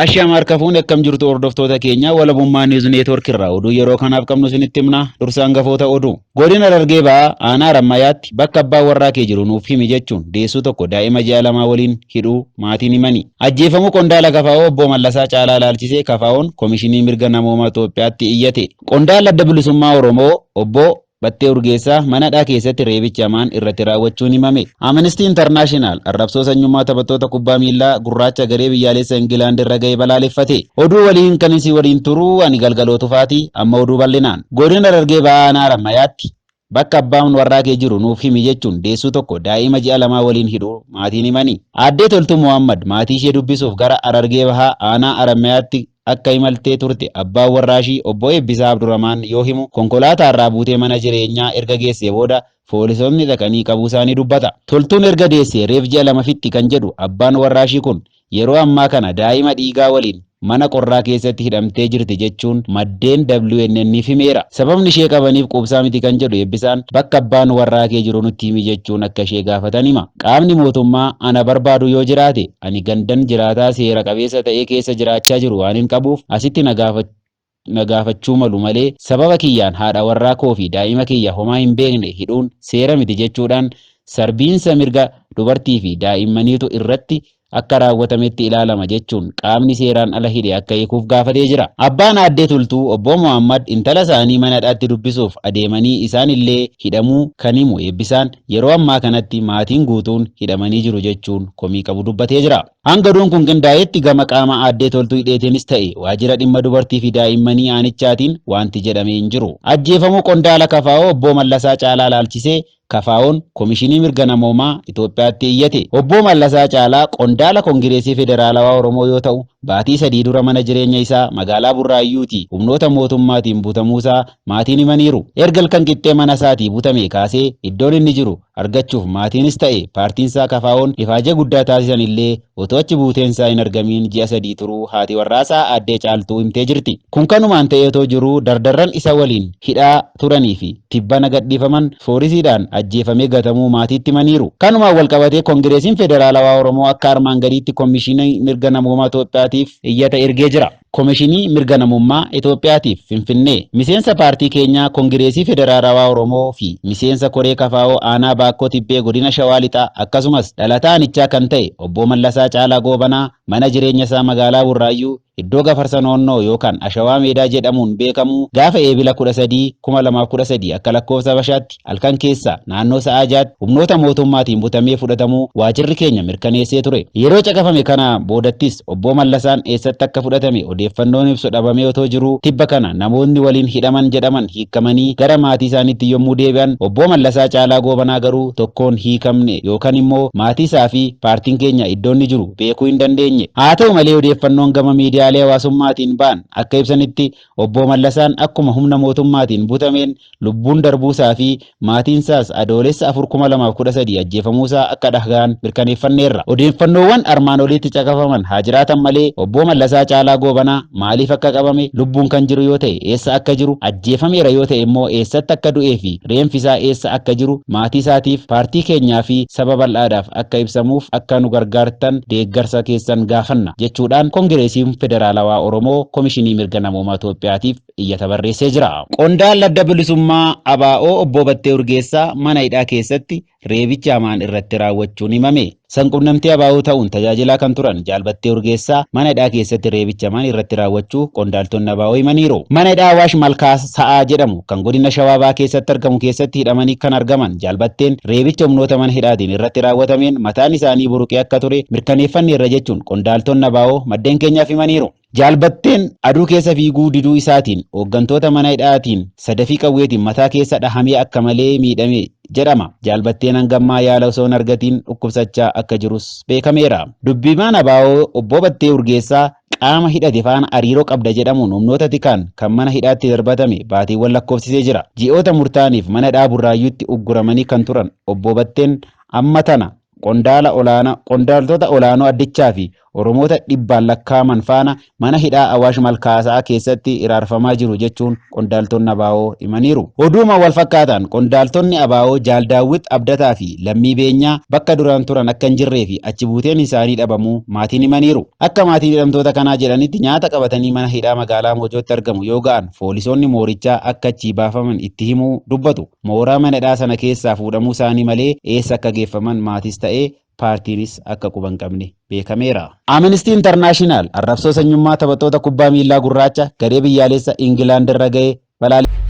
Ashaam harka fuune akkam jirtu hordoftoota keenya walabummaa News Network irraa oduu yeroo kanaaf qabnu isinitti himna dursaan gafoota oduu. Godina Harargee Bahaa aanaa Rammayaatti bakka abbaan warraa kee jiru nuuf himi jechuun deessuu tokko daa'ima ji'a lamaa waliin hidhuu maatiin himani. Ajjeefamuu qondaala Kafaa'oo obbo Mallasaa Caalaa ilaalchisee Kafaa'oon Komishinii Mirga Namoomaa Itoophiyaatti iyyate. Qondaala Adda Bilisummaa Oromoo obbo Battee Urgeessaa manadhaa keessatti reebicha hamaan irratti raawwachuun himame. Amnesty International arrabsoo sanyummaa taphattoota kubbaa miilaa gurraacha garee biyyaalessa Ingilaand irra ga'e balaaleffate. Oduu waliin kan isin waliin turuu ani Galgaloo Tufaatii amma oduu bal'inaan. Godina Harargee Bahaa aanaa Rammayaatti bakka abbaan warraa kee jiru nuuf himi jechuun deessuu tokko daa'ima ji'a lamaa waliin hidhuu maatiin himani. Aaddee Toltuu Muhammad maatii ishee dubbisuuf gara Harargee Bahaa aanaa Rammayaatti akka imaltee turte abbaan warraashii obbo Eebbisaa Abdurrahmaan yoo himu konkolaataa irraa buutee mana jireenyaa erga geessee booda poolisoonni dhaqanii qabuu isaanii dubbata. Toltuun erga deessee reef ji'a lama fixxi kan jedhu abbaan warraashii kun yeroo ammaa kana daa'ima dhiigaa waliin mana qorraa keessatti hidhamtee jirti jechuun maddeen WNN'if himeera. Sababni ishee qabaniif quubsaa miti kan jedhu Eebbisaan bakka abbaan warraa kee jiru nutti himi jechuun akka ishee gaafatan hima. Qaamni mootummaa ana barbaadu yoo jiraate ani gandan jiraataa seera qabeessa ta'ee keessa jiraachaa jiru waan hin qabuuf asitti na gaafachuu malu malee sababa kiyyaan haadha warraa koo fi daa'ima kiyya homaa hin beekne hidhuun seera miti jechuudhaan sarbiinsa mirga dubartii fi daa'immaniitu irratti akka raawwatametti ilaalama jechuun qaamni seeraan ala hidhe akka eeguuf gaafatee jira. Abbaan aaddee Tultuu obbo Muhammad intala isaanii manadhaatti dubbisuuf adeemanii isaan illee hidhamuu kan himu Eebbisaan yeroo ammaa kanatti maatiin guutuun hidhamanii jiru jechuun komii qabu dubbatee jira. Hanga oduun kun qindaa'etti gama qaama aaddee Toltuu hidheetiinis ta'e waajjira dhimma dubartii fi daa'immanii aanichaatiin wanti jedhamee hin jiru. Ajjeefamuu qondaala Kafaa'oo obbo Mallasaa Caalaa ilaalchisee Kafaa'oon Komishinii Mirga Namoomaa Itoophiyaatti iyyate. Obbo Mallasaa Caalaa qondaala Kongireesii Federaalawaa Oromoo yoo ta'u baatii 3 dura mana jireenya isaa magaalaa Burraayyuuti humnoota mootummaatiin butamuusaa maatiin himaniiru. Erga halkan qixxee mana isaatii butame kaasee iddoon inni jiru argachuuf maatiinis ta'e paartiinsaa Kafaa'oon ifaajee guddaa taasisan illee otoo achi buuteensaa hin argamiin ji'a 3 turuu haati warraasaa aaddee Caaltuu himtee jirti. Kun kanumaan ta'ee otoo jiruu dardarran isa waliin hidhaa turanii fi tibbana gadhiifaman foorisiidhaan ajjeefamee gatamuu maatiitti himaniiru. Kanumaan walqabatee Kongireesiin Federaalawaa Oromoo akka armaan gadiitti Komishinii Mirga Namoomaa Itoophiyaatiif iyyata ergee jira. Komishinii Mirga Namummaa Itoophiyaatiif Finfinnee miseensa paartii keenyaa Kongireesii Federaalawaa Oromoo fi miseensa Koree Kafaa'oo aanaa Baakkoo Tibbee godina Shawaa Lixaa akkasumas dhalataa aanichaa kan ta'e obbo Mallasaa Caalaa Goobanaa mana jireenya isaa magaalaa Burraayyuu iddoo gafarsa noonnoo yookaan Ashawaa Meedaa jedhamuun beekamu gaafa eebila 13 2013 akka lakkoofsa Habashaatti halkan keessa naannoo sa'aa 6tti humnoota mootummaatiin butamee fudhatamuu waajjirri keenya mirkaneessee ture. Yeroo caqafame kana boodattis obbo Mallasaan eessatti akka fudhatame odeeffannoon ibsu dhabamee otoo jiru tibba kana namoonni waliin hidhaman jedhaman hiikamanii gara maatii isaaniitti yommuu deebi'an obbo Mallasaa Caalaa Goobanaa garuu tokkoon hiikamne yookaan immoo maatii isaa fi paartiin keenya iddoon inni jiru beekuu hin dandeenye. Haa ta'u malee odeeffannoon gama miidiyaalee hawaasummaatiin ba'an akka ibsanitti obbo Mallasaan akkuma humna mootummaatiin butameen lubbuun darbuusaa fi maatiinsaas adoolessa 4 ajjeefamuusaa akka dhagahan mirkaneeffanneerra. Odeeffannoowwan armaan olitti caqafaman haa jiraatan malee obbo Mallasaa Caalaa Goobanaa maaliif akka qabame lubbuun kan jiru yoo ta'e eessa akka jiru ajjeefameera yoo ta'e immoo eessatti akka du'ee fi reenfisaa eessa akka jiru maatii isaatiif paartii keenyaa fi saba bal'aadhaaf akka ibsamuuf akka nu gargaartan deeggarsa keessan gaafanna jechuudhaan Kongireesiin Federaalawaa Oromoo Komishinii Mirga Namoomaa Itoophiyaatiif iyyata barreessee jira. Qondaalli Adda Bilisummaa ABO obbo Battee Urgeessaa mana hidhaa keessatti reebicha hamaan irratti raawwachuun himame. Sanqunnamtii ABO ta'uun tajaajilaa kan turan Jaalbattee Urgeessaa mana hidhaa keessatti reebicha hamaan irratti raawwachuu qondaaltonni ABO himaniiru. Mana hidhaa Awaash Malkaa Sa'aa jedhamu kan godina Shawaa Bahaa keessatti argamu keessatti hidhamanii kan argaman Jaalbatteen reebicha humnoota mana hidhaatiin irratti raawwatameen mataan isaanii buruqee akka ture mirkaneeffanneerra jechuun qondaaltonni ABO maddeen keenyaaf himaniiru. Jaalbatteen aduu keessa fiiguu diduu isaatiin hooggantoota mana hidhaatiin sadafii qawweetiin mataa keessa dhahamee akka malee miidhame jedhama. Jaalbatteen hangammaa yaala osoo hin argatiin dhukkubsachaa akka jirus beekameera. Dubbimaan ABO obbo Battee Urgeessaa qaama hidhate faana hariiroo qabda jedhamuun humnoota tikaan kan mana hidhaatti darbatame baatiiwwan lakkoofsisee jira. Ji'oota murtaa'aniif mana hidhaa Burraayyuutti ugguramanii kan turan obbo Batteen amma tana qondaaltota olaanoo addichaa fi Oromoota dhibbaan lakkaa'aman faana mana hidhaa Awaash Malkaasaa keessatti iraarfamaa jiru jechuun qondaaltonni ABO himaniiru. Oduuma wal fakkaatan qondaaltonni ABO Jaal Daawwit Abdataa fi Lammii Beenyaa bakka duraan turan akka hin jirree fi achi buuteen isaanii dhabamuu maatiin himaniiru. Akka maatiin hidhamtoota kanaa jedhanitti nyaata qabatanii mana hidhaa magaalaa Moojootti argamu yoo ga'an poolisoonni moorichaa akka achii baafaman itti himuu dubbatu. Mooraa mana hidhaa sana keessaa fuudhamuu isaanii malee eessa akka geeffaman maatis ta'ee paartiinis akka quba hin qabne beekameera. Amnesty International arrabsoo sanyummaa taphattoota kubbaa miilaa gurraacha garee biyyaalessa Ingilaand irra ga'e balaaleffate.